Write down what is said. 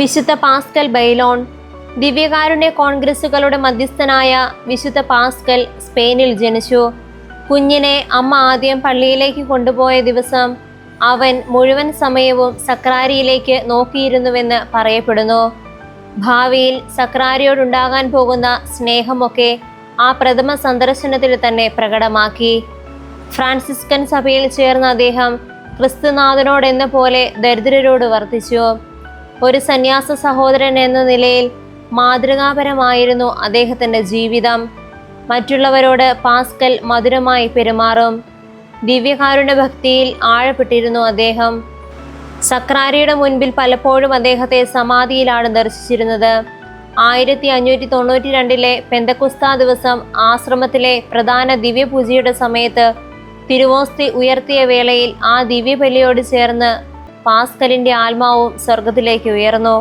വിശുദ്ധ പാസ്കൽ ബൈലോൺ. ദിവ്യകാരുണ്യ കോൺഗ്രസുകളുടെ മധ്യസ്ഥനായ വിശുദ്ധ പാസ്കൽ സ്പെയിനിൽ ജനിച്ചു. കുഞ്ഞിനെ അമ്മ ആദ്യം പള്ളിയിലേക്ക് കൊണ്ടുപോയ ദിവസം അവൻ മുഴുവൻ സമയവും സക്രാരിയിലേക്ക് നോക്കിയിരുന്നുവെന്ന് പറയപ്പെടുന്നു. ഭാവിയിൽ സക്രാരിയോടുണ്ടാകാൻ പോകുന്ന സ്നേഹമൊക്കെ ആ പ്രഥമ സന്ദർശനത്തിൽ തന്നെ പ്രകടമാക്കി. ഫ്രാൻസിസ്കൻ സഭയിൽ ചേർന്ന അദ്ദേഹം ക്രിസ്തുനാഥനോടെന്ന പോലെ ദരിദ്രരോട് വർത്തിച്ചു. ഒരു സന്യാസ സഹോദരൻ എന്ന നിലയിൽ മാതൃകാപരമായിരുന്നു അദ്ദേഹത്തിൻ്റെ ജീവിതം. മറ്റുള്ളവരോട് പാസ്കൽ മധുരമായി പെരുമാറും. ദിവ്യകാരുണ്യ ഭക്തിയിൽ ആഴപ്പെട്ടിരുന്നു അദ്ദേഹം. സക്രാരിയുടെ മുൻപിൽ പലപ്പോഴും അദ്ദേഹത്തെ സമാധിയിലാണ് ദർശിച്ചിരുന്നത്. 1592 പെന്തക്കുസ്താ ദിവസം ആശ്രമത്തിലെ പ്രധാന ദിവ്യപൂജയുടെ സമയത്ത് തിരുവോസ്തി ഉയർത്തിയ വേളയിൽ ആ ദിവ്യബലിയോട് ചേർന്ന് പാസ്കലിൻ്റെ ആത്മാവും സ്വർഗത്തിലേക്ക് ഉയർന്നു.